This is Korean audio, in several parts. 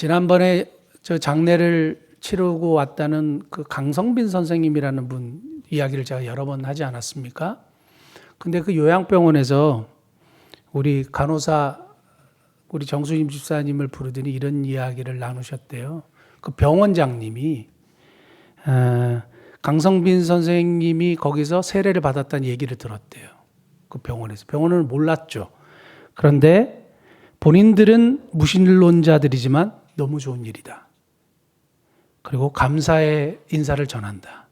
지난번에 저 장례를 치르고 왔다는 그 강성빈 선생님이라는 분 이야기를 제가 여러 번 하지 않았습니까? 근데 그 요양병원에서 우리 간호사, 우리 정수임 집사님을 부르더니 이런 이야기를 나누셨대요. 그 병원장님이 강성빈 선생님이 거기서 세례를 받았다는 얘기를 들었대요. 그 병원에서. 병원은 몰랐죠. 그런데 본인들은 무신론자들이지만 너무 좋은 일이다. 그리고 감사의 인사를 전한다.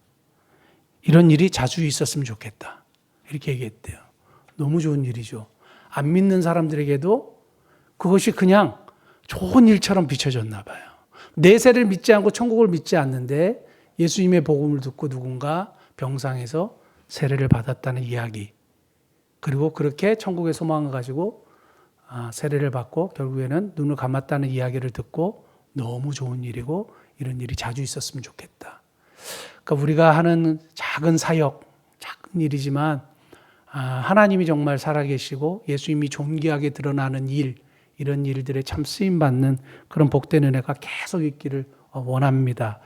이런 일이 자주 있었으면 좋겠다. 이렇게 얘기했대요. 너무 좋은 일이죠. 안 믿는 사람들에게도 그것이 그냥 좋은 일처럼 비춰졌나 봐요. 내세를 믿지 않고 천국을 믿지 않는데 예수님의 복음을 듣고 누군가 병상에서 세례를 받았다는 이야기. 그리고 그렇게 천국의 소망을 가지고 세례를 받고 결국에는 눈을 감았다는 이야기를 듣고 너무 좋은 일이고 이런 일이 자주 있었으면 좋겠다. 그러니까 우리가 하는 작은 사역, 작은 일이지만 하나님이 정말 살아계시고 예수님이 존귀하게 드러나는 일, 이런 일들에 참 쓰임받는 그런 복된 은혜가 계속 있기를 원합니다.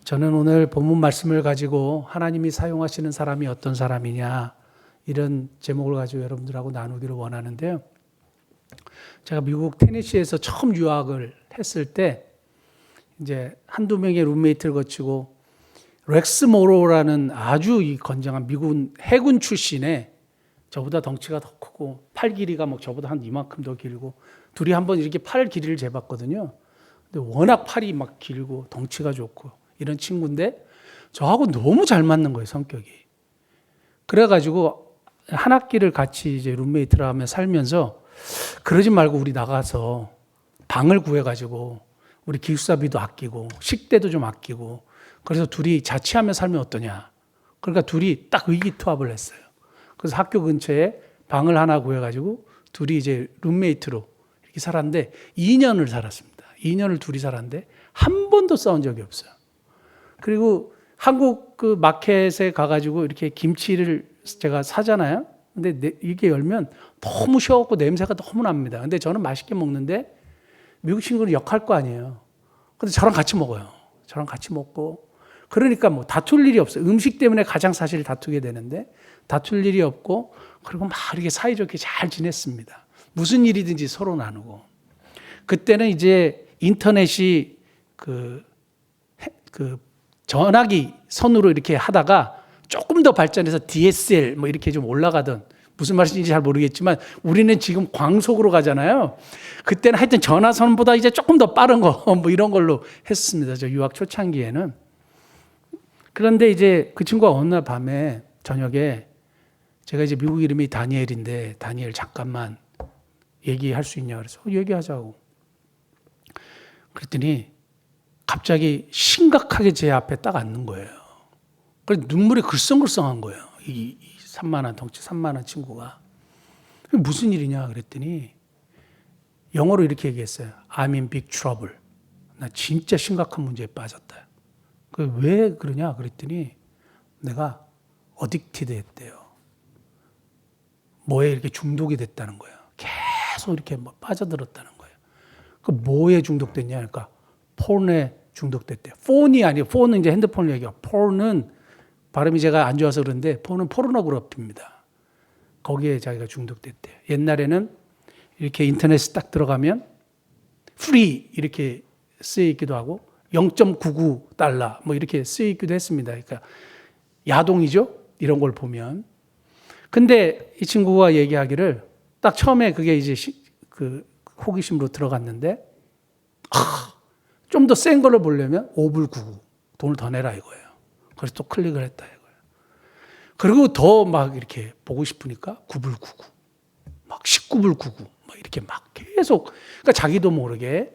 저는 오늘 본문 말씀을 가지고 하나님이 사용하시는 사람이 어떤 사람이냐 이런 제목을 가지고 여러분들하고 나누기를 원하는데요. 제가 미국 테네시에서 처음 유학을 했을 때 이제 한두 명의 룸메이트를 거치고 렉스 모로라는 아주 이 건장한 미군 해군 출신의 저보다 덩치가 더 크고 팔 길이가 막 저보다 한 이만큼 더 길고 둘이 한번 이렇게 팔 길이를 재봤거든요. 근데 워낙 팔이 막 길고 덩치가 좋고 이런 친구인데 저하고 너무 잘 맞는 거예요, 성격이. 그래가지고 한 학기를 같이 이제 룸메이트를 하며 살면서 그러지 말고 우리 나가서 방을 구해가지고 우리 기숙사비도 아끼고 식대도 좀 아끼고 그래서 둘이 자취하며 살면 어떠냐. 그러니까 둘이 딱 의기투합을 했어요. 그래서 학교 근처에 방을 하나 구해가지고 둘이 이제 룸메이트로 이렇게 살았는데 2년을 살았습니다. 2년을 둘이 살았는데 한 번도 싸운 적이 없어요. 그리고 한국 그 마켓에 가가지고 이렇게 김치를 제가 사잖아요. 근데 이게 열면 너무 쉬워갖고 냄새가 너무 납니다. 근데 저는 맛있게 먹는데 미국 친구는 역할 거 아니에요. 근데 저랑 같이 먹어요. 저랑 같이 먹고. 그러니까 뭐 다툴 일이 없어요. 음식 때문에 가장 사실 다투게 되는데 다툴 일이 없고 그리고 막 이렇게 사이좋게 잘 지냈습니다. 무슨 일이든지 서로 나누고. 그때는 이제 인터넷이 그 전화기 선으로 이렇게 하다가 조금 더 발전해서 DSL 뭐 이렇게 좀 올라가던 무슨 말인지 잘 모르겠지만 우리는 지금 광속으로 가잖아요. 그때는 하여튼 전화선보다 이제 조금 더 빠른 거 뭐 이런 걸로 했습니다. 저 유학 초창기에는. 그런데 이제 그 친구가 어느 날 밤에 저녁에 제가 이제 미국 이름이 다니엘인데 다니엘 잠깐만 얘기할 수 있냐 그래서 얘기하자고. 그랬더니 갑자기 심각하게 제 앞에 딱 앉는 거예요. 그래서 눈물이 글썽글썽한 거예요. 이 산만한 덩치 산만한 친구가. 무슨 일이냐 그랬더니 영어로 이렇게 얘기했어요. I'm in big trouble. 나 진짜 심각한 문제에 빠졌다. 왜 그러냐 그랬더니 내가 어딕티드 했대요. 뭐에 이렇게 중독이 됐다는 거예요. 계속 이렇게 빠져들었다는 거예요. 그 뭐에 중독됐냐 그러니까 폰에 중독됐대요. 폰이 아니에요. 폰은 이제 핸드폰을 얘기해요. 폰은 발음이 제가 안 좋아서 그런데 폰은 포르노그래피입니다. 거기에 자기가 중독됐대요. 옛날에는 이렇게 인터넷에 딱 들어가면 free 이렇게 쓰여 있기도 하고 0.99달러 뭐 이렇게 쓰여 있기도 했습니다. 그러니까 야동이죠. 이런 걸 보면. 근데 이 친구가 얘기하기를 딱 처음에 그게 이제 그 호기심으로 들어갔는데 좀 더 센 걸로 보려면 5불 99 돈을 더 내라 이거예요. 그래서 또 클릭을 했다 이거예요. 그리고 더 막 이렇게 보고 싶으니까 9불 99, 막 19불 99, 막 이렇게 막 계속 그러니까 자기도 모르게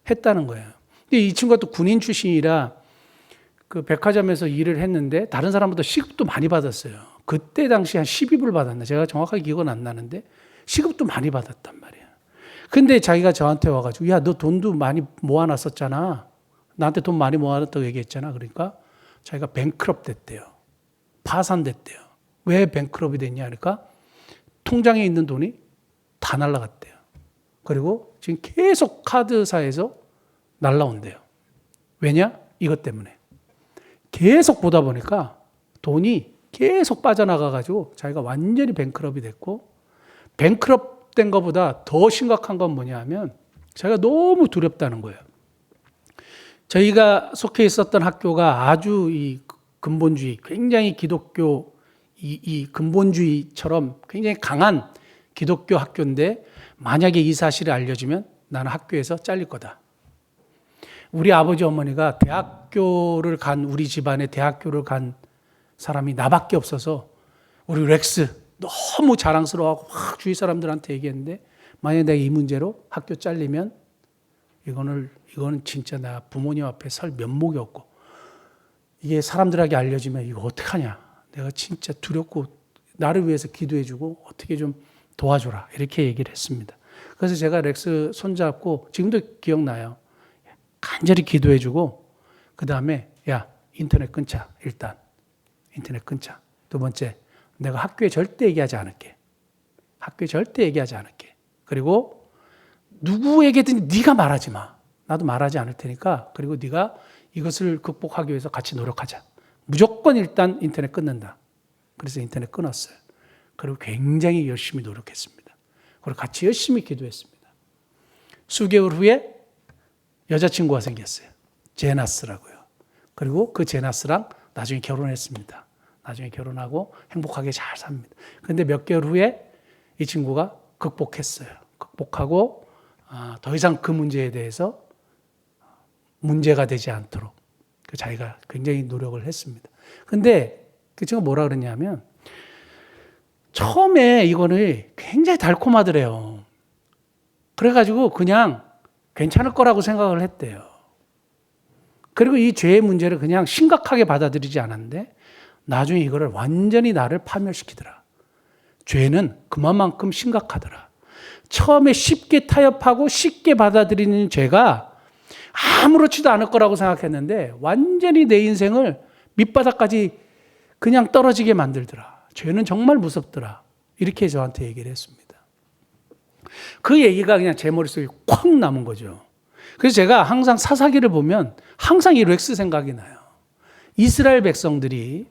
했다는 거예요. 근데 이 친구가 또 군인 출신이라 그 백화점에서 일을 했는데 다른 사람보다 시급도 많이 받았어요. 그때 당시 한 12불 받았나 제가 정확하게 기억은 안 나는데 시급도 많이 받았단 말이에요. 근데 자기가 저한테 와가지고 야, 너 돈도 많이 모아놨었잖아. 나한테 돈 많이 모아놨다고 얘기했잖아. 그러니까 자기가 뱅크럽 됐대요. 파산됐대요. 왜 뱅크럽이 됐냐 그러니까 통장에 있는 돈이 다 날라갔대요. 그리고 지금 계속 카드사에서 날라온대요. 왜냐? 이것 때문에. 계속 보다 보니까 돈이 계속 빠져나가가지고 자기가 완전히 뱅크럽이 됐고, 뱅크럽 된 것보다 더 심각한 건 뭐냐 하면 자기가 너무 두렵다는 거예요. 저희가 속해 있었던 학교가 아주 이 근본주의, 굉장히 기독교 이 근본주의처럼 굉장히 강한 기독교 학교인데, 만약에 이 사실이 알려지면 나는 학교에서 잘릴 거다. 우리 아버지 어머니가 대학교를 간, 우리 집안에 대학교를 간 사람이 나밖에 없어서 우리 렉스 너무 자랑스러워하고 확 주위 사람들한테 얘기했는데, 만약에 내가 이 문제로 학교 잘리면 이거는 진짜 나 부모님 앞에 설 면목이 없고, 이게 사람들에게 알려지면 이거 어떡하냐. 내가 진짜 두렵고 나를 위해서 기도해주고 어떻게 좀 도와줘라. 이렇게 얘기를 했습니다. 그래서 제가 렉스 손잡고, 지금도 기억나요. 간절히 기도해주고, 그 다음에 야, 인터넷 끊자. 일단 인터넷 끊자. 두 번째, 내가 학교에 절대 얘기하지 않을게. 학교에 절대 얘기하지 않을게. 그리고 누구에게든 네가 말하지 마. 나도 말하지 않을 테니까. 그리고 네가 이것을 극복하기 위해서 같이 노력하자. 무조건 일단 인터넷 끊는다. 그래서 인터넷 끊었어요. 그리고 굉장히 열심히 노력했습니다. 그리고 같이 열심히 기도했습니다. 수개월 후에 여자친구가 생겼어요. 제나스라고요. 그리고 그 제나스랑 나중에 결혼했습니다. 나중에 결혼하고 행복하게 잘 삽니다. 그런데 몇 개월 후에 이 친구가 극복했어요. 극복하고 더 이상 그 문제에 대해서 문제가 되지 않도록 자기가 굉장히 노력을 했습니다. 그런데 그 친구가 뭐라 그랬냐면, 처음에 이거는 굉장히 달콤하더래요. 그래가지고 그냥 괜찮을 거라고 생각을 했대요. 그리고 이 죄의 문제를 그냥 심각하게 받아들이지 않았는데, 나중에 이거를 완전히 나를 파멸시키더라. 죄는 그만큼 심각하더라. 처음에 쉽게 타협하고 쉽게 받아들이는 죄가 아무렇지도 않을 거라고 생각했는데 완전히 내 인생을 밑바닥까지 그냥 떨어지게 만들더라. 죄는 정말 무섭더라. 이렇게 저한테 얘기를 했습니다. 그 얘기가 그냥 제 머릿속에 콱 남은 거죠. 그래서 제가 항상 사사기를 보면 항상 이 렉스 생각이 나요. 이스라엘 백성들이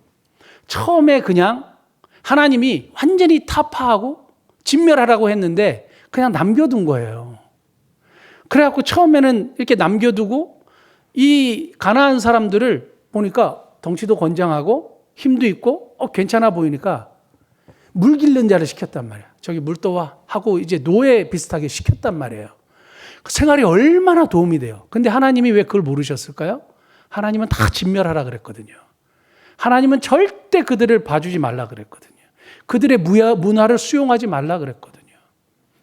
처음에 그냥 하나님이 완전히 타파하고 진멸하라고 했는데 그냥 남겨둔 거예요. 그래갖고 처음에는 이렇게 남겨두고 이 가나안 사람들을 보니까 덩치도 건장하고 힘도 있고 괜찮아 보이니까 물 길른 자를 시켰단 말이야. 저기 물 떠와 하고 이제 노예 비슷하게 시켰단 말이에요. 그 생활이 얼마나 도움이 돼요. 근데 하나님이 왜 그걸 모르셨을까요? 하나님은 다 진멸하라 그랬거든요. 하나님은 절대 그들을 봐주지 말라 그랬거든요. 그들의 문화를 수용하지 말라 그랬거든요.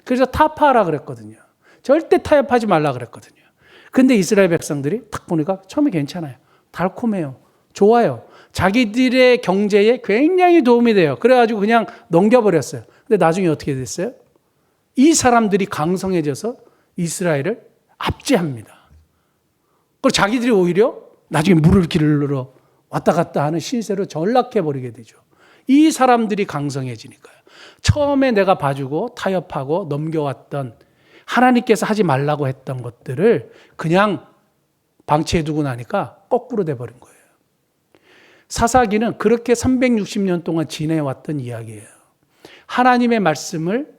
그래서 타파하라 그랬거든요. 절대 타협하지 말라 그랬거든요. 근데 이스라엘 백성들이 딱 보니까 처음에 괜찮아요. 달콤해요. 좋아요. 자기들의 경제에 굉장히 도움이 돼요. 그래가지고 그냥 넘겨버렸어요. 근데 나중에 어떻게 됐어요? 이 사람들이 강성해져서 이스라엘을 압제합니다. 그리고 자기들이 오히려 나중에 물을 기르러 왔다 갔다 하는 신세로 전락해버리게 되죠. 이 사람들이 강성해지니까요. 처음에 내가 봐주고 타협하고 넘겨왔던 하나님께서 하지 말라고 했던 것들을 그냥 방치해두고 나니까 거꾸로 돼버린 거예요. 사사기는 그렇게 360년 동안 지내왔던 이야기예요. 하나님의 말씀을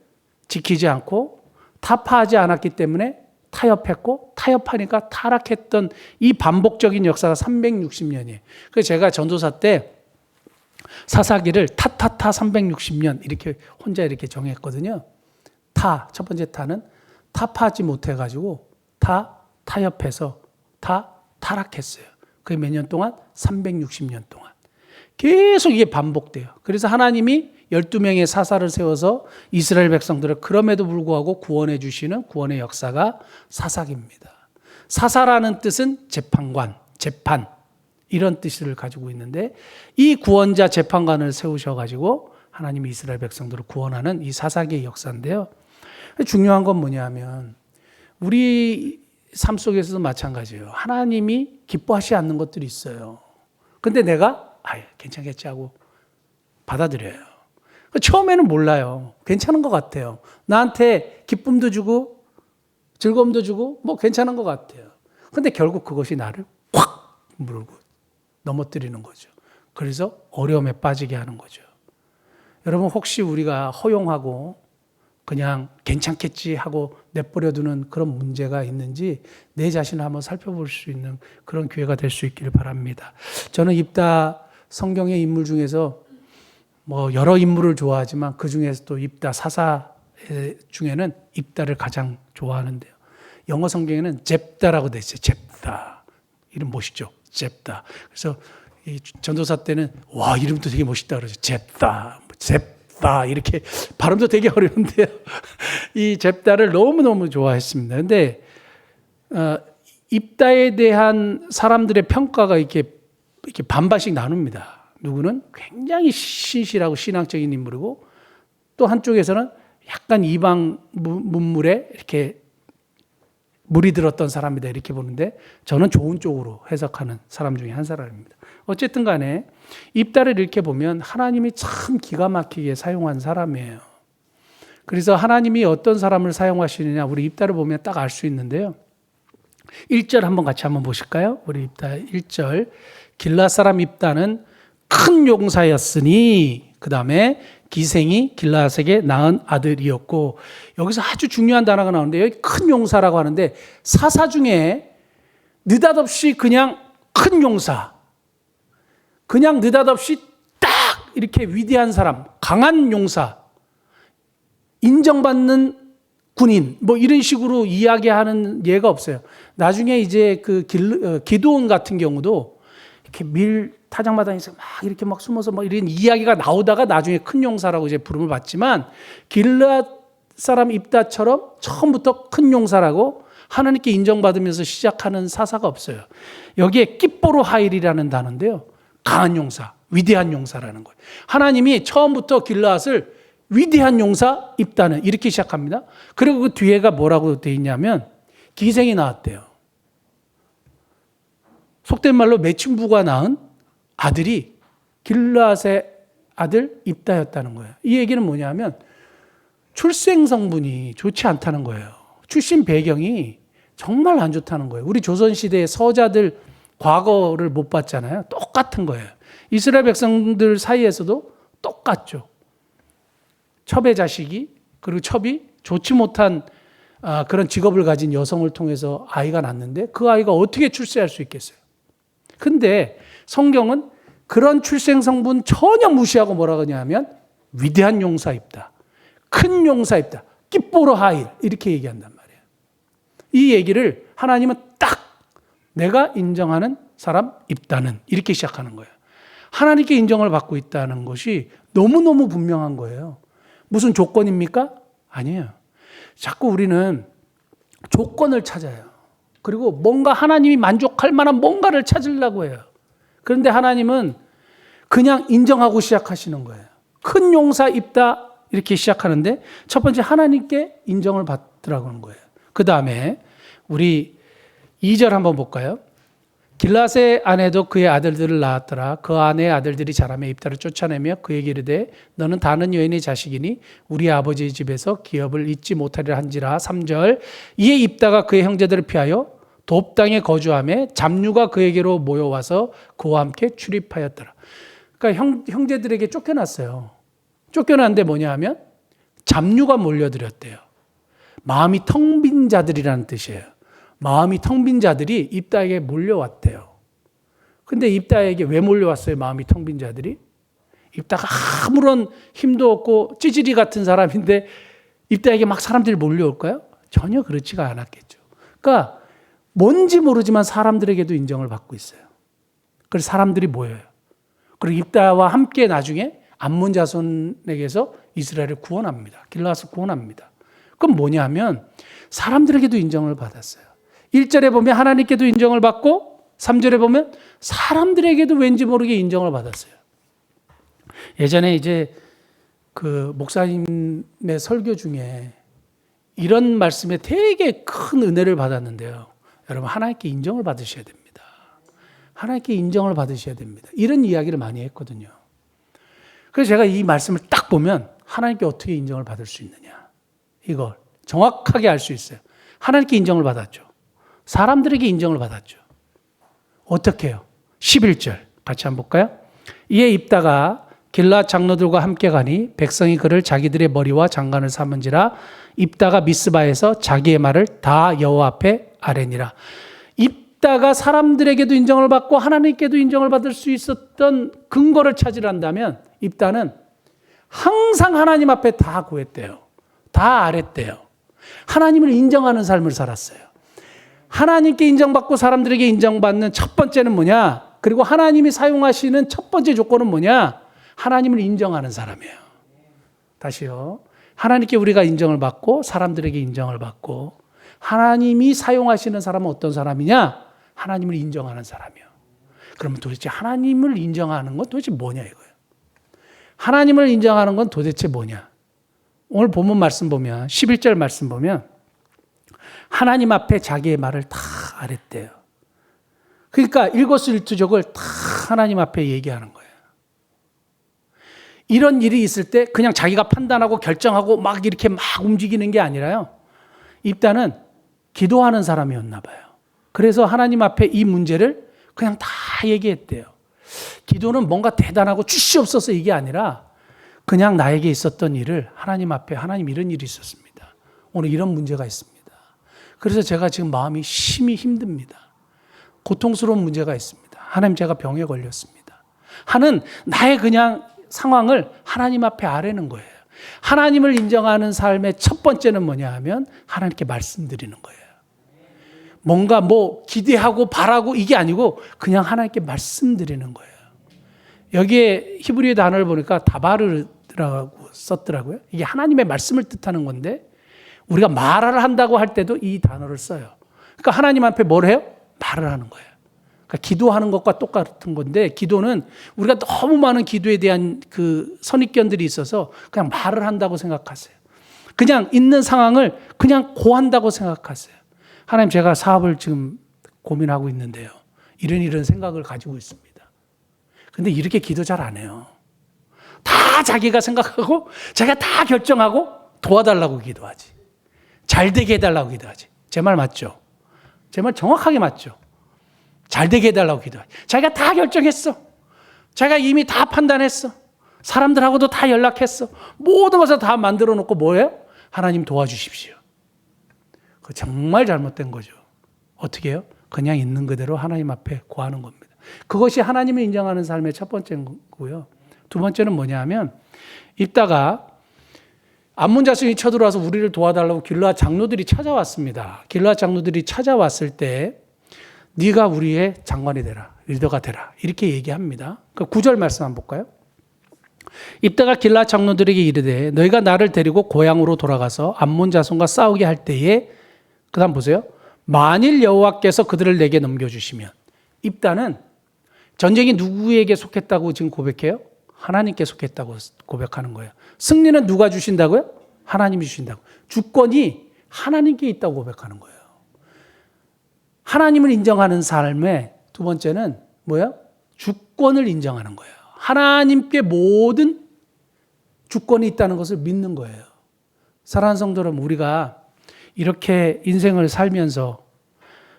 지키지 않고 타파하지 않았기 때문에 타협했고 타협하니까 타락했던 이 반복적인 역사가 360년이에요. 그래서 제가 전도사 때 사사기를 타타타 360년 이렇게 혼자 이렇게 정했거든요. 첫 번째 타는 타파하지 못해가지고 타협해서 타락했어요. 그게 몇 년 동안? 360년 동안. 계속 이게 반복돼요. 그래서 하나님이 12명의 사사를 세워서 이스라엘 백성들을 그럼에도 불구하고 구원해 주시는 구원의 역사가 사사기입니다. 사사라는 뜻은 재판관, 재판 이런 뜻을 가지고 있는데 이 구원자 재판관을 세우셔가지고 하나님이 이스라엘 백성들을 구원하는 이 사사기의 역사인데요. 중요한 건 뭐냐면 우리 삶 속에서도 마찬가지예요. 하나님이 기뻐하지 않는 것들이 있어요. 근데 내가 괜찮겠지 하고 받아들여요. 처음에는 몰라요. 괜찮은 것 같아요. 나한테 기쁨도 주고 즐거움도 주고 뭐 괜찮은 것 같아요. 근데 결국 그것이 나를 확 물고 넘어뜨리는 거죠. 그래서 어려움에 빠지게 하는 거죠. 여러분 혹시 우리가 허용하고 그냥 괜찮겠지 하고 내버려두는 그런 문제가 있는지 내 자신을 한번 살펴볼 수 있는 그런 기회가 될 수 있기를 바랍니다. 저는 입다 성경의 인물 중에서 뭐 여러 인물을 좋아하지만 그 중에서 또 입다 사사 중에는 입다를 가장 좋아하는데요. 영어 성경에는 잽다라고 돼 있어요. 잽다. 이름 멋있죠? 잽다. 그래서 이 전도사 때는 와 이름도 되게 멋있다 그러죠. 잽다. 잽다 이렇게 발음도 되게 어려운데요. 이 잽다를 너무너무 좋아했습니다. 근데 입다에 대한 사람들의 평가가 이렇게 반반씩 나눕니다. 누구는 굉장히 신실하고 신앙적인 인물이고 또 한쪽에서는 약간 이방 문물에 이렇게 물이 들었던 사람이다 이렇게 보는데 저는 좋은 쪽으로 해석하는 사람 중에 한 사람입니다. 어쨌든 간에 입다를 이렇게 보면 하나님이 참 기가 막히게 사용한 사람이에요. 그래서 하나님이 어떤 사람을 사용하시느냐 우리 입다를 보면 딱 알 수 있는데요. 1절 한번 같이 한번 보실까요? 우리 입다 1절 길앗 사람 입다는 큰 용사였으니 그 다음에 기생이 길앗에게 낳은 아들이었고 여기서 아주 중요한 단어가 나오는데 여기 큰 용사라고 하는데 사사 중에 느닷없이 그냥 큰 용사 그냥 느닷없이 딱 이렇게 위대한 사람 강한 용사 인정받는 군인 뭐 이런 식으로 이야기하는 예가 없어요. 나중에 이제 그 기드온 같은 경우도 이렇게 타작마당에서 막 이렇게 막 숨어서 막 이런 이야기가 나오다가 나중에 큰 용사라고 이제 부름을 받지만 길앗 사람 입다처럼 처음부터 큰 용사라고 하나님께 인정받으면서 시작하는 사사가 없어요. 여기에 깃보로 하일이라는 단어인데요. 강한 용사, 위대한 용사라는 거예요. 하나님이 처음부터 길앗을 위대한 용사 입다는 이렇게 시작합니다. 그리고 그 뒤에가 뭐라고 돼 있냐면 기생이 나왔대요. 속된 말로 매춘부가 낳은 아들이 길앗의 아들 입다였다는 거예요. 이 얘기는 뭐냐면 출생 성분이 좋지 않다는 거예요. 출신 배경이 정말 안 좋다는 거예요. 우리 조선시대의 서자들 과거를 못 봤잖아요. 똑같은 거예요. 이스라엘 백성들 사이에서도 똑같죠. 첩의 자식이 그리고 첩이 좋지 못한 그런 직업을 가진 여성을 통해서 아이가 낳는데 그 아이가 어떻게 출세할 수 있겠어요? 근데 성경은 그런 출생 성분 전혀 무시하고 뭐라고 하냐면 위대한 용사 입다. 큰 용사 입다. 깃보로 하일 이렇게 얘기한단 말이에요. 이 얘기를 하나님은 딱 내가 인정하는 사람 입다는 이렇게 시작하는 거예요. 하나님께 인정을 받고 있다는 것이 너무너무 분명한 거예요. 무슨 조건입니까? 아니에요. 자꾸 우리는 조건을 찾아요. 그리고 뭔가 하나님이 만족할 만한 뭔가를 찾으려고 해요. 그런데 하나님은 그냥 인정하고 시작하시는 거예요. 큰 용사 입다 이렇게 시작하는데 첫 번째 하나님께 인정을 받으라고 하는 거예요. 그 다음에 우리 2절 한번 볼까요? 길앗의 아내도 그의 아들들을 낳았더라. 그 아내의 아들들이 자라며 입다를 쫓아내며 그에게 이르되 너는 다른 여인의 자식이니 우리 아버지의 집에서 기업을 잊지 못하리라 한지라. 3절 이에 입다가 그의 형제들을 피하여 돕 땅에 거주하며 잡류가 그에게로 모여와서 그와 함께 출입하였더라. 그러니까 형제들에게 쫓겨났어요. 쫓겨났는데 뭐냐 하면 잡류가 몰려들었대요. 마음이 텅 빈 자들이라는 뜻이에요. 마음이 텅 빈 자들이 입다에게 몰려왔대요. 근데 입다에게 왜 몰려왔어요? 마음이 텅 빈 자들이? 입다가 아무런 힘도 없고 찌질이 같은 사람인데 입다에게 막 사람들이 몰려올까요? 전혀 그렇지가 않았겠죠. 그러니까 뭔지 모르지만 사람들에게도 인정을 받고 있어요. 그래서 사람들이 모여요. 그리고 입다와 함께 나중에 암몬 자손에게서 이스라엘을 구원합니다. 길앗을 구원합니다. 그럼 뭐냐면 사람들에게도 인정을 받았어요. 1절에 보면 하나님께도 인정을 받고 3절에 보면 사람들에게도 왠지 모르게 인정을 받았어요. 예전에 이제 그 목사님의 설교 중에 이런 말씀에 되게 큰 은혜를 받았는데요. 여러분 하나님께 인정을 받으셔야 됩니다. 하나님께 인정을 받으셔야 됩니다. 이런 이야기를 많이 했거든요. 그래서 제가 이 말씀을 딱 보면 하나님께 어떻게 인정을 받을 수 있느냐. 이걸 정확하게 알 수 있어요. 하나님께 인정을 받았죠. 사람들에게 인정을 받았죠. 어떻게 해요? 11절 같이 한번 볼까요? 이에 입다가 길앗 장로들과 함께 가니 백성이 그를 자기들의 머리와 장관을 삼은지라 입다가 미스바에서 자기의 말을 다 여호와 앞에 아뢰니라. 입다가 사람들에게도 인정을 받고 하나님께도 인정을 받을 수 있었던 근거를 찾으란다면 입다는 항상 하나님 앞에 다 구했대요. 다 아랬대요. 하나님을 인정하는 삶을 살았어요. 하나님께 인정받고 사람들에게 인정받는 첫 번째는 뭐냐? 그리고 하나님이 사용하시는 첫 번째 조건은 뭐냐? 하나님을 인정하는 사람이에요. 다시요. 하나님께 우리가 인정을 받고 사람들에게 인정을 받고 하나님이 사용하시는 사람은 어떤 사람이냐? 하나님을 인정하는 사람이에요. 그러면 도대체 하나님을 인정하는 건 도대체 뭐냐 이거예요. 하나님을 인정하는 건 도대체 뭐냐? 오늘 본문 말씀 보면 11절 말씀 보면 하나님 앞에 자기의 말을 다 아랬대요. 그러니까 일거수일투족을 다 하나님 앞에 얘기하는 거예요. 이런 일이 있을 때 그냥 자기가 판단하고 결정하고 막 이렇게 막 움직이는 게 아니라요. 입다는 기도하는 사람이었나 봐요. 그래서 하나님 앞에 이 문제를 그냥 다 얘기했대요. 기도는 뭔가 대단하고 주시옵소서 이게 아니라 그냥 나에게 있었던 일을 하나님 앞에 하나님 이런 일이 있었습니다. 오늘 이런 문제가 있습니다. 그래서 제가 지금 마음이 심히 힘듭니다. 고통스러운 문제가 있습니다. 하나님 제가 병에 걸렸습니다. 하는 나의 그냥 상황을 하나님 앞에 아뢰는 거예요. 하나님을 인정하는 삶의 첫 번째는 뭐냐 하면 하나님께 말씀드리는 거예요. 뭔가 뭐 기대하고 바라고 이게 아니고 그냥 하나님께 말씀드리는 거예요. 여기에 히브리어 단어를 보니까 다바르라고 썼더라고요. 이게 하나님의 말씀을 뜻하는 건데 우리가 말을 한다고 할 때도 이 단어를 써요. 그러니까 하나님 앞에 뭘 해요? 말을 하는 거예요. 그러니까 기도하는 것과 똑같은 건데 기도는 우리가 너무 많은 기도에 대한 그 선입견들이 있어서 그냥 말을 한다고 생각하세요. 그냥 있는 상황을 그냥 고한다고 생각하세요. 하나님 제가 사업을 지금 고민하고 있는데요. 이런 생각을 가지고 있습니다. 근데 이렇게 기도 잘 안 해요. 다 자기가 생각하고 자기가 다 결정하고 도와달라고 기도하지. 잘 되게 해달라고 기도하지. 제 말 맞죠? 제 말 정확하게 맞죠? 잘 되게 해달라고 기도하지. 자기가 다 결정했어. 자기가 이미 다 판단했어. 사람들하고도 다 연락했어. 모든 것을 다 만들어 놓고 뭐예요? 하나님 도와주십시오. 그거 정말 잘못된 거죠. 어떻게 해요? 그냥 있는 그대로 하나님 앞에 구하는 겁니다. 그것이 하나님을 인정하는 삶의 첫 번째고요. 두 번째는 뭐냐 하면 입다가 암몬 자손이 쳐들어와서 우리를 도와달라고 길르앗 장로들이 찾아왔습니다. 길르앗 장로들이 찾아왔을 때 네가 우리의 장관이 되라. 리더가 되라. 이렇게 얘기합니다. 그 9절 말씀 한번 볼까요? 입다가 길르앗 장로들에게 이르되 너희가 나를 데리고 고향으로 돌아가서 암몬 자손과 싸우게 할 때에 그다음 보세요. 만일 여호와께서 그들을 내게 넘겨주시면 입다는 전쟁이 누구에게 속했다고 지금 고백해요? 하나님께 속했다고 고백하는 거예요. 승리는 누가 주신다고요? 하나님이 주신다고. 주권이 하나님께 있다고 고백하는 거예요. 하나님을 인정하는 삶의 두 번째는 뭐예요? 주권을 인정하는 거예요. 하나님께 모든 주권이 있다는 것을 믿는 거예요. 사랑하는 성도 여러분, 우리가 이렇게 인생을 살면서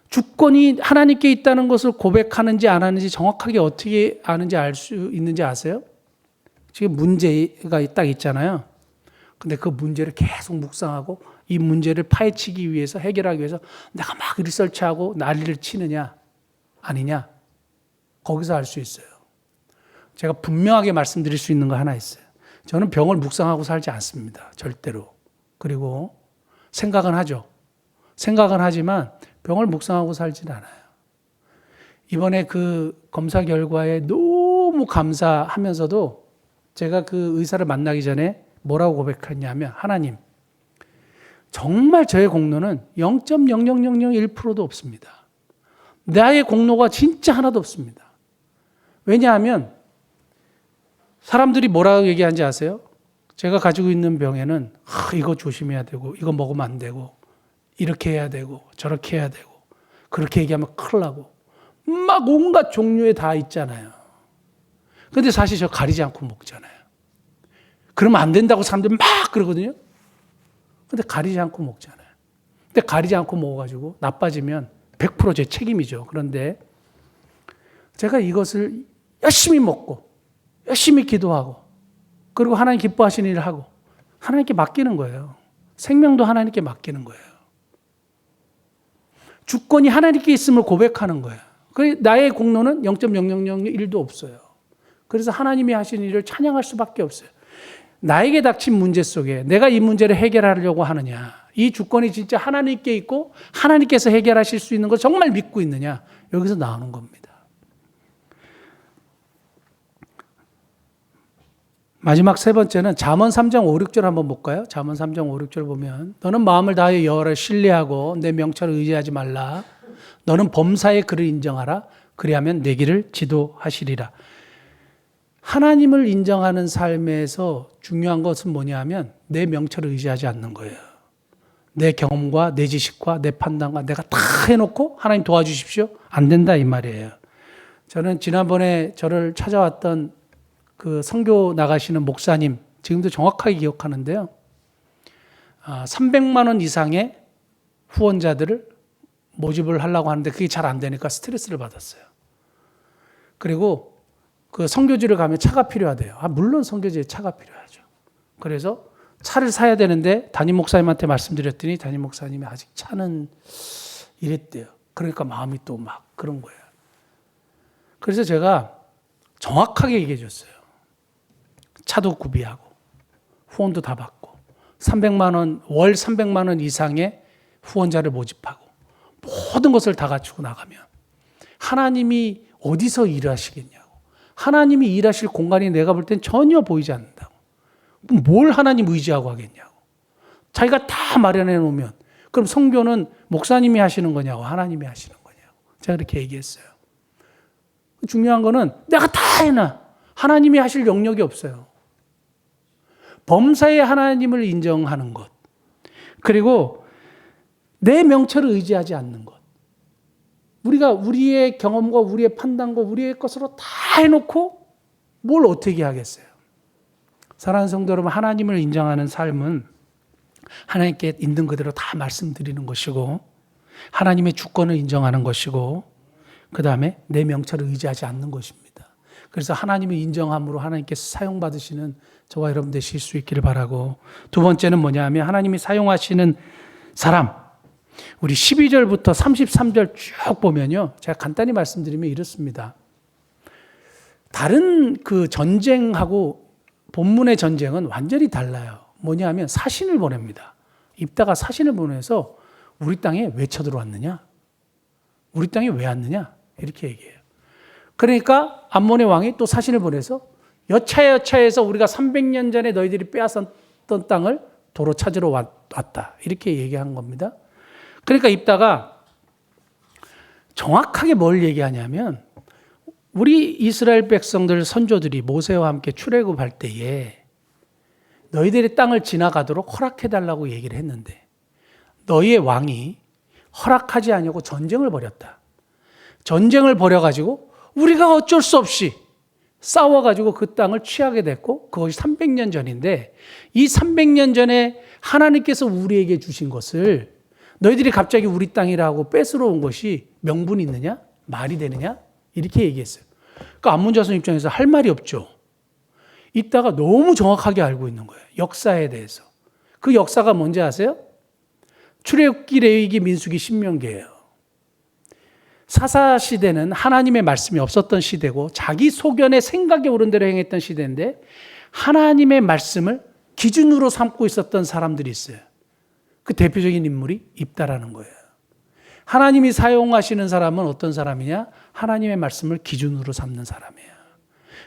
주권이 하나님께 있다는 것을 고백하는지 안 하는지 정확하게 어떻게 아는지 알 수 있는지 아세요? 지금 문제가 딱 있잖아요. 근데 그 문제를 계속 묵상하고 이 문제를 파헤치기 위해서 해결하기 위해서 내가 막 리서치하고 난리를 치느냐 아니냐 거기서 알 수 있어요. 제가 분명하게 말씀드릴 수 있는 거 하나 있어요. 저는 병을 묵상하고 살지 않습니다. 절대로. 그리고 생각은 하죠. 생각은 하지만 병을 묵상하고 살진 않아요. 이번에 그 검사 결과에 너무 감사하면서도 제가 그 의사를 만나기 전에 뭐라고 고백했냐면 하나님 정말 저의 공로는 0.0001%도 없습니다. 나의 공로가 진짜 하나도 없습니다. 왜냐하면 사람들이 뭐라고 얘기하는지 아세요? 제가 가지고 있는 병에는 이거 조심해야 되고 이거 먹으면 안 되고 이렇게 해야 되고 저렇게 해야 되고 그렇게 얘기하면 큰일 나고 막 온갖 종류에 다 있잖아요. 근데 사실 저 가리지 않고 먹잖아요. 그러면 안 된다고 사람들이 막 그러거든요. 근데 가리지 않고 먹잖아요. 근데 가리지 않고 먹어가지고 나빠지면 100%제 책임이죠. 그런데 제가 이것을 열심히 먹고 열심히 기도하고 그리고 하나님 기뻐하시는 일을 하고 하나님께 맡기는 거예요. 생명도 하나님께 맡기는 거예요. 주권이 하나님께 있음을 고백하는 거예요. 나의 공로는 0.0001도 없어요. 그래서 하나님이 하신 일을 찬양할 수밖에 없어요. 나에게 닥친 문제 속에 내가 이 문제를 해결하려고 하느냐, 이 주권이 진짜 하나님께 있고 하나님께서 해결하실 수 있는 걸 정말 믿고 있느냐, 여기서 나오는 겁니다. 마지막 세 번째는 잠언 3장 5, 6절 한번 볼까요? 잠언 3장 5, 6절 보면 너는 마음을 다하여 여호와를 신뢰하고 내 명철을 의지하지 말라. 너는 범사의 그를 인정하라. 그리하면 내 길을 지도하시리라. 하나님을 인정하는 삶에서 중요한 것은 뭐냐 하면 내 명철을 의지하지 않는 거예요. 내 경험과 내 지식과 내 판단과 내가 다 해놓고 하나님 도와주십시오. 안 된다 이 말이에요. 저는 지난번에 저를 찾아왔던 그 선교 나가시는 목사님, 지금도 정확하게 기억하는데요. 300만 원 이상의 후원자들을 모집을 하려고 하는데 그게 잘 안 되니까 스트레스를 받았어요. 그리고 그 선교지를 가면 차가 필요하대요. 물론 선교지에 차가 필요하죠. 그래서 차를 사야 되는데 담임 목사님한테 말씀드렸더니 담임 목사님이 아직 차는 이랬대요. 그러니까 마음이 또 막 그런 거예요. 그래서 제가 정확하게 얘기해 줬어요. 차도 구비하고 후원도 다 받고 300만 원, 월 300만 원 이상의 후원자를 모집하고 모든 것을 다 갖추고 나가면 하나님이 어디서 일하시겠냐고. 하나님이 일하실 공간이 내가 볼 땐 전혀 보이지 않는다고. 뭘 하나님 의지하고 하겠냐고. 자기가 다 마련해 놓으면 그럼 선교는 목사님이 하시는 거냐고 하나님이 하시는 거냐고. 제가 그렇게 얘기했어요. 중요한 거는 내가 다 해놔. 하나님이 하실 영역이 없어요. 범사의 하나님을 인정하는 것. 그리고 내 명철을 의지하지 않는 것. 우리가 우리의 경험과 우리의 판단과 우리의 것으로 다 해놓고 뭘 어떻게 하겠어요? 사랑하는 성도 여러분, 하나님을 인정하는 삶은 하나님께 있는 그대로 다 말씀드리는 것이고 하나님의 주권을 인정하는 것이고 그 다음에 내 명철을 의지하지 않는 것입니다. 그래서 하나님을 인정함으로 하나님께서 사용받으시는 저와 여러분 되실 수 있기를 바라고, 두 번째는 뭐냐 하면 하나님이 사용하시는 사람, 우리 12절부터 33절 쭉 보면요, 제가 간단히 말씀드리면 이렇습니다. 다른 그 전쟁하고 본문의 전쟁은 완전히 달라요. 뭐냐 하면 사신을 보냅니다. 입다가 사신을 보내서 우리 땅에 왜 쳐들어왔느냐? 우리 땅에 왜 왔느냐? 이렇게 얘기해요. 그러니까 암몬의 왕이 또 사신을 보내서 여차여차해서 우리가 300년 전에 너희들이 빼앗았던 땅을 도로 찾으러 왔다. 이렇게 얘기한 겁니다. 그러니까 입다가 정확하게 뭘 얘기하냐면 우리 이스라엘 백성들 선조들이 모세와 함께 출애굽할 때에 너희들의 땅을 지나가도록 허락해달라고 얘기를 했는데 너희의 왕이 허락하지 않냐고 전쟁을 벌였다. 전쟁을 벌여가지고 우리가 어쩔 수 없이 싸워가지고 그 땅을 취하게 됐고 그것이 300년 전인데 이 300년 전에 하나님께서 우리에게 주신 것을 너희들이 갑자기 우리 땅이라고 뺏으러 온 것이 명분이 있느냐? 말이 되느냐? 이렇게 얘기했어요. 그러니까 암몬 자손 입장에서 할 말이 없죠. 이따가 너무 정확하게 알고 있는 거예요. 역사에 대해서. 그 역사가 뭔지 아세요? 출애굽기, 레위기, 민수기, 신명기예요. 사사시대는 하나님의 말씀이 없었던 시대고 자기 소견의 생각에 오른 대로 행했던 시대인데 하나님의 말씀을 기준으로 삼고 있었던 사람들이 있어요. 그 대표적인 인물이 입다라는 거예요. 하나님이 사용하시는 사람은 어떤 사람이냐? 하나님의 말씀을 기준으로 삼는 사람이에요.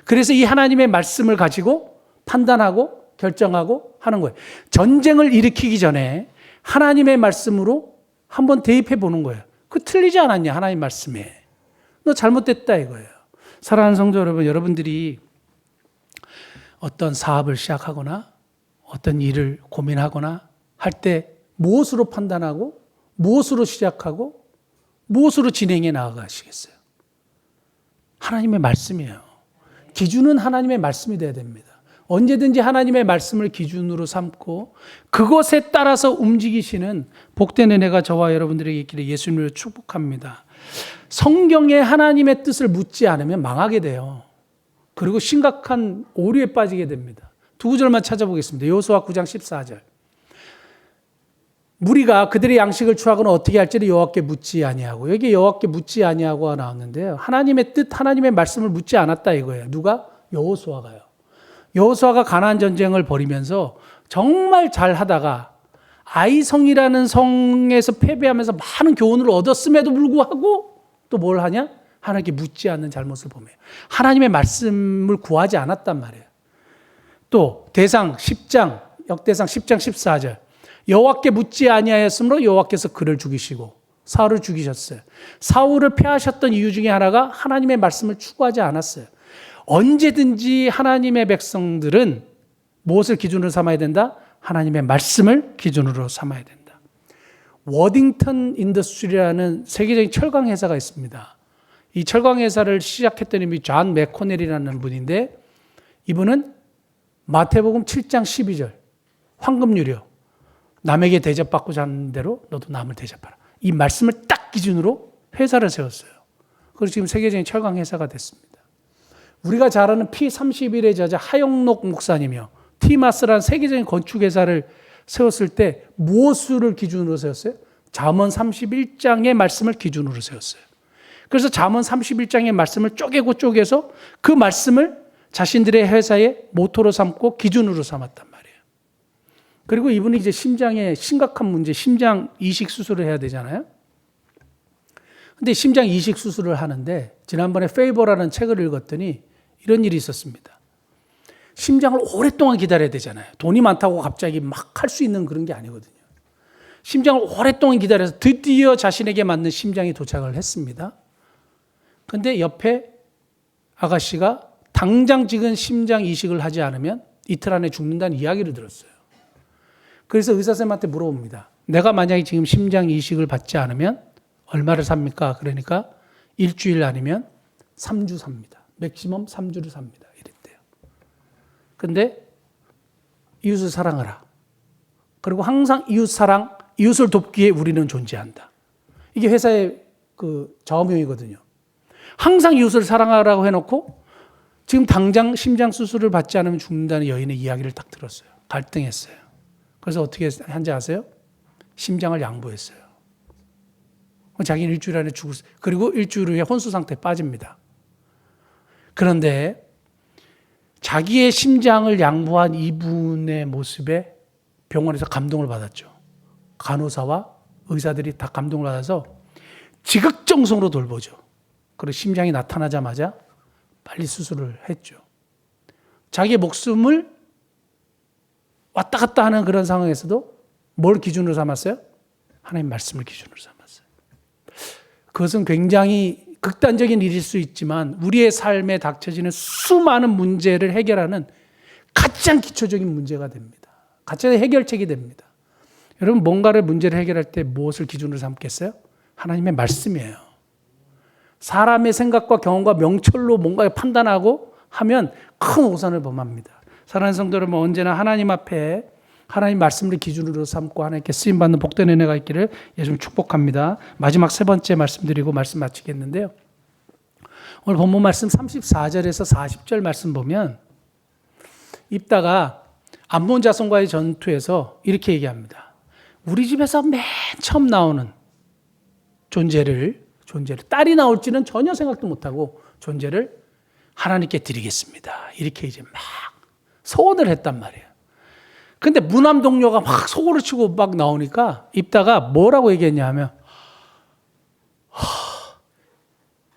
그래서 이 하나님의 말씀을 가지고 판단하고 결정하고 하는 거예요. 전쟁을 일으키기 전에 하나님의 말씀으로 한번 대입해 보는 거예요. 그 틀리지 않았냐? 하나님 말씀에. 너 잘못됐다 이거예요. 사랑하는 성도 여러분, 여러분들이 어떤 사업을 시작하거나 어떤 일을 고민하거나 할 때 무엇으로 판단하고 무엇으로 시작하고 무엇으로 진행해 나아가시겠어요? 하나님의 말씀이에요. 기준은 하나님의 말씀이 돼야 됩니다. 언제든지 하나님의 말씀을 기준으로 삼고 그것에 따라서 움직이시는 복된 은혜가 저와 여러분들에게 있기를 예수님으로 축복합니다. 성경에 하나님의 뜻을 묻지 않으면 망하게 돼요. 그리고 심각한 오류에 빠지게 됩니다. 두 구절만 찾아보겠습니다. 여호수아 9장 14절. 무리가 그들의 양식을 취하고는 어떻게 할지를 여호와께 묻지 아니하고, 여기 여호와께 묻지 아니하고가 나왔는데요. 하나님의 뜻, 하나님의 말씀을 묻지 않았다 이거예요. 누가? 여호수아가요. 여호수아가 가나안 전쟁을 벌이면서 정말 잘 하다가 아이성이라는 성에서 패배하면서 많은 교훈을 얻었음에도 불구하고 또 뭘 하냐? 하나님께 묻지 않는 잘못을 범해요. 하나님의 말씀을 구하지 않았단 말이에요. 또 대상 10장, 역대상 10장 14절. 여호와께 묻지 아니하였으므로 여호와께서 그를 죽이시고 사울을 죽이셨어요. 사울을 패하셨던 이유 중에 하나가 하나님의 말씀을 추구하지 않았어요. 언제든지 하나님의 백성들은 무엇을 기준으로 삼아야 된다? 하나님의 말씀을 기준으로 삼아야 된다. 워딩턴 인더스트리라는 세계적인 철강 회사가 있습니다. 이 철강 회사를 시작했던 이름이 존 맥코넬이라는 분인데, 이분은 마태복음 7장 12절 황금유료, 남에게 대접받고 자는 대로 너도 남을 대접하라. 이 말씀을 딱 기준으로 회사를 세웠어요. 그래서 지금 세계적인 철강 회사가 됐습니다. 우리가 잘 아는 P31의 저자 하영록 목사님이요, 티마스라는 세계적인 건축회사를 세웠을 때 무엇을 기준으로 세웠어요? 잠언 31장의 말씀을 기준으로 세웠어요. 그래서 잠언 31장의 말씀을 쪼개고 쪼개서 그 말씀을 자신들의 회사의 모토로 삼고 기준으로 삼았단 말이에요. 그리고 이분이 이제 심장에 심각한 문제, 심장 이식 수술을 해야 되잖아요. 근데 심장 이식 수술을 하는데 지난번에 페이버라는 책을 읽었더니 이런 일이 있었습니다. 심장을 오랫동안 기다려야 되잖아요. 돈이 많다고 갑자기 막 할 수 있는 그런 게 아니거든요. 심장을 오랫동안 기다려서 드디어 자신에게 맞는 심장이 도착을 했습니다. 근데 옆에 아가씨가 당장 지금 심장 이식을 하지 않으면 이틀 안에 죽는다는 이야기를 들었어요. 그래서 의사선생님한테 물어봅니다. 내가 만약에 지금 심장 이식을 받지 않으면 얼마를 삽니까? 그러니까 일주일 아니면 3주 삽니다. 맥시멈 3주를 삽니다. 이랬대요. 근데 이웃을 사랑하라. 그리고 항상 이웃 사랑, 이웃을 돕기에 우리는 존재한다. 이게 회사의 그 좌우명이거든요. 항상 이웃을 사랑하라고 해놓고 지금 당장 심장 수술을 받지 않으면 죽는다는 여인의 이야기를 딱 들었어요. 갈등했어요. 그래서 어떻게 한지 아세요? 심장을 양보했어요. 자기는 일주일 안에 죽을, 그리고 일주일 후에 혼수 상태에 빠집니다. 그런데 자기의 심장을 양보한 이분의 모습에 병원에서 감동을 받았죠. 간호사와 의사들이 다 감동을 받아서 지극정성으로 돌보죠. 그리고 심장이 나타나자마자 빨리 수술을 했죠. 자기의 목숨을 왔다 갔다 하는 그런 상황에서도 뭘 기준으로 삼았어요? 하나님 말씀을 기준으로 삼았어요. 그것은 굉장히 극단적인 일일 수 있지만 우리의 삶에 닥쳐지는 수많은 문제를 해결하는 가장 기초적인 문제가 됩니다. 가장 해결책이 됩니다. 여러분, 뭔가를 문제를 해결할 때 무엇을 기준으로 삼겠어요? 하나님의 말씀이에요. 사람의 생각과 경험과 명철로 뭔가 판단하고 하면 큰 오산을 범합니다. 사랑하는 성도 여러분, 언제나 하나님 앞에 하나님 말씀을 기준으로 삼고 하나님께 쓰임받는 복된 은혜가 있기를 예수님 축복합니다. 마지막 세 번째 말씀드리고 말씀 마치겠는데요. 오늘 본문 말씀 34절에서 40절 말씀 보면 입다가 암몬 자손과의 전투에서 이렇게 얘기합니다. 우리 집에서 맨 처음 나오는 존재를 딸이 나올지는 전혀 생각도 못하고 존재를 하나님께 드리겠습니다. 이렇게 이제 막 소원을 했단 말이에요. 근데 무남 동료가 막 소고를 치고 막 나오니까 입다가 뭐라고 얘기했냐 하면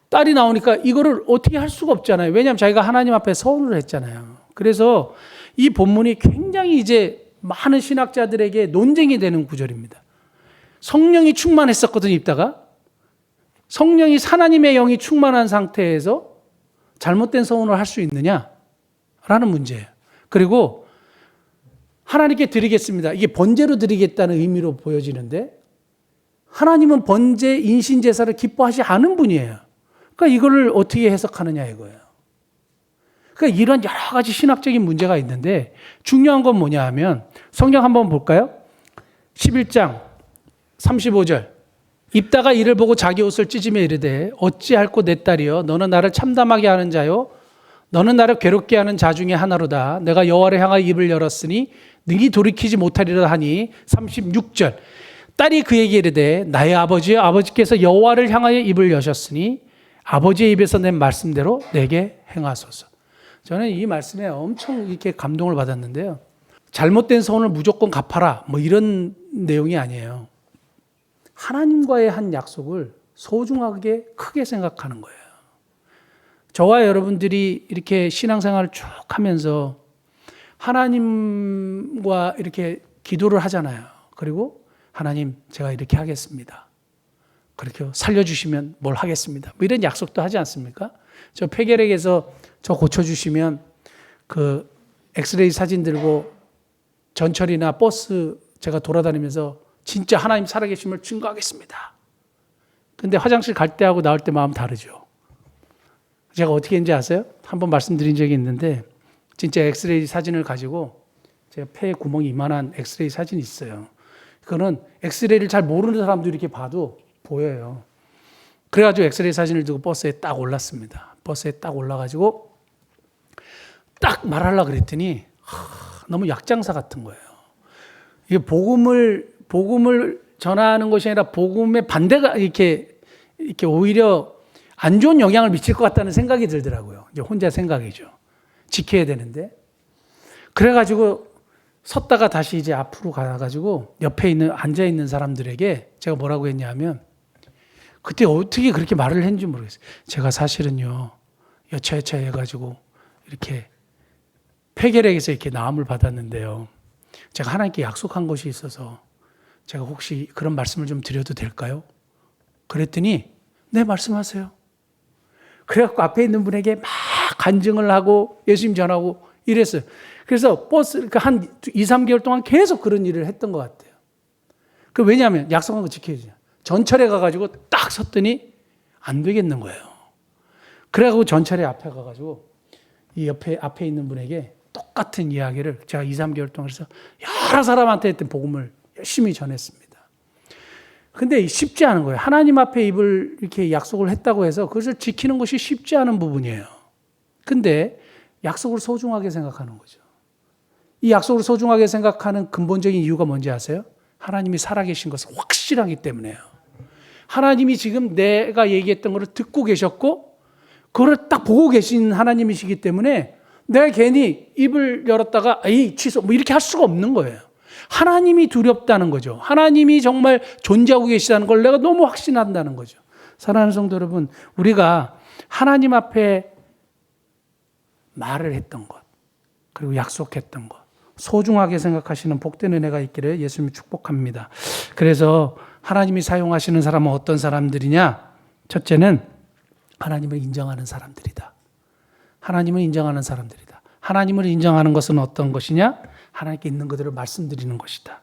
딸이 나오니까 이거를 어떻게 할 수가 없잖아요. 왜냐하면 자기가 하나님 앞에 서원을 했잖아요. 그래서 이 본문이 굉장히 이제 많은 신학자들에게 논쟁이 되는 구절입니다. 성령이 충만했었거든요, 입다가. 성령이 하나님의 영이 충만한 상태에서 잘못된 서원을 할 수 있느냐라는 문제예요. 그리고 하나님께 드리겠습니다. 이게 번제로 드리겠다는 의미로 보여지는데 하나님은 번제, 인신 제사를 기뻐하지 않은 분이에요. 그러니까 이거를 어떻게 해석하느냐 이거예요. 그러니까 이런 여러 가지 신학적인 문제가 있는데 중요한 건 뭐냐 하면 성경 한번 볼까요? 11장 35절. 입다가 이를 보고 자기 옷을 찢으며 이르되 어찌할꼬 내 딸이여 너는 나를 참담하게 하는 자요 너는 나를 괴롭게 하는 자 중에 하나로다. 내가 여호와를 향하여 입을 열었으니 능히 돌이키지 못하리라 하니 36절. 딸이 그에게 이르되 나의 아버지여 아버지께서 여호와를 향하여 입을 여셨으니 아버지의 입에서 낸 말씀대로 내게 행하소서. 저는 이 말씀에 엄청 이렇게 감동을 받았는데요. 잘못된 선을 무조건 갚아라 뭐 이런 내용이 아니에요. 하나님과의 한 약속을 소중하게 크게 생각하는 거예요. 저와 여러분들이 이렇게 신앙생활을 쭉 하면서 하나님과 이렇게 기도를 하잖아요. 그리고 하나님 제가 이렇게 하겠습니다. 그렇게 살려주시면 뭘 하겠습니다. 뭐 이런 약속도 하지 않습니까? 저 폐결핵에서 저 고쳐주시면 그 엑스레이 사진 들고 전철이나 버스 제가 돌아다니면서 진짜 하나님 살아계심을 증거하겠습니다. 근데 화장실 갈 때하고 나올 때 마음 다르죠. 제가 어떻게 했는지 아세요? 한번 말씀드린 적이 있는데 진짜 엑스레이 사진을 가지고 제가 폐에 구멍이 이만한 엑스레이 사진이 있어요. 그거는 엑스레이를 잘 모르는 사람도 이렇게 봐도 보여요. 그래가지고 엑스레이 사진을 두고 버스에 딱 올랐습니다. 버스에 딱 올라가지고 딱 말하려고 그랬더니 너무 약장사 같은 거예요. 이게 복음을 전하는 것이 아니라 복음의 반대가 이렇게 오히려 안 좋은 영향을 미칠 것 같다는 생각이 들더라고요. 이제 혼자 생각이죠. 지켜야 되는데. 그래가지고 섰다가 다시 이제 앞으로 가가지고 옆에 앉아 있는 사람들에게 제가 뭐라고 했냐면 그때 어떻게 그렇게 말을 했는지 모르겠어요. 제가 사실은요, 여차여차 해가지고 이렇게 폐결핵에서 이렇게 나음을 받았는데요. 제가 하나님께 약속한 것이 있어서 제가 혹시 그런 말씀을 좀 드려도 될까요? 그랬더니 네, 말씀하세요. 그래갖고 앞에 있는 분에게 막 간증을 하고 예수님 전하고 이랬어요. 그래서 버스 한 2, 3개월 동안 계속 그런 일을 했던 것 같아요. 왜냐하면 약속한 거 지켜야죠. 전철에 가가지고 딱 섰더니 안 되겠는 거예요. 그래가지고 전철에 앞에 가가지고 이 앞에 있는 분에게 똑같은 이야기를 제가 2, 3개월 동안 해서 여러 사람한테 했던 복음을 열심히 전했습니다. 근데 쉽지 않은 거예요. 하나님 앞에 입을 이렇게 약속을 했다고 해서 그것을 지키는 것이 쉽지 않은 부분이에요. 근데 약속을 소중하게 생각하는 거죠. 이 약속을 소중하게 생각하는 근본적인 이유가 뭔지 아세요? 하나님이 살아계신 것을 확실하기 때문에요. 하나님이 지금 내가 얘기했던 것을 듣고 계셨고 그걸 딱 보고 계신 하나님이시기 때문에 내가 괜히 입을 열었다가 취소 뭐 이렇게 할 수가 없는 거예요. 하나님이 두렵다는 거죠. 하나님이 정말 존재하고 계시다는 걸 내가 너무 확신한다는 거죠. 사랑하는 성도 여러분, 우리가 하나님 앞에 말을 했던 것, 그리고 약속했던 것, 소중하게 생각하시는 복된 은혜가 있기를 예수님이 축복합니다. 그래서 하나님이 사용하시는 사람은 어떤 사람들이냐? 첫째는 하나님을 인정하는 사람들이다. 하나님을 인정하는 사람들이다. 하나님을 인정하는 것은 어떤 것이냐? 하나님께 있는 그대로 말씀드리는 것이다.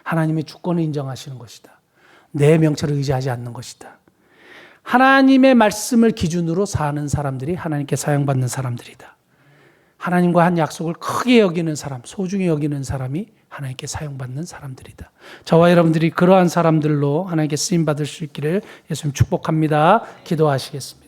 하나님의 주권을 인정하시는 것이다. 내 명철을 의지하지 않는 것이다. 하나님의 말씀을 기준으로 사는 사람들이 하나님께 사용받는 사람들이다. 하나님과 한 약속을 크게 여기는 사람, 소중히 여기는 사람이 하나님께 사용받는 사람들이다. 저와 여러분들이 그러한 사람들로 하나님께 쓰임받을 수 있기를 예수님 축복합니다. 기도하시겠습니다.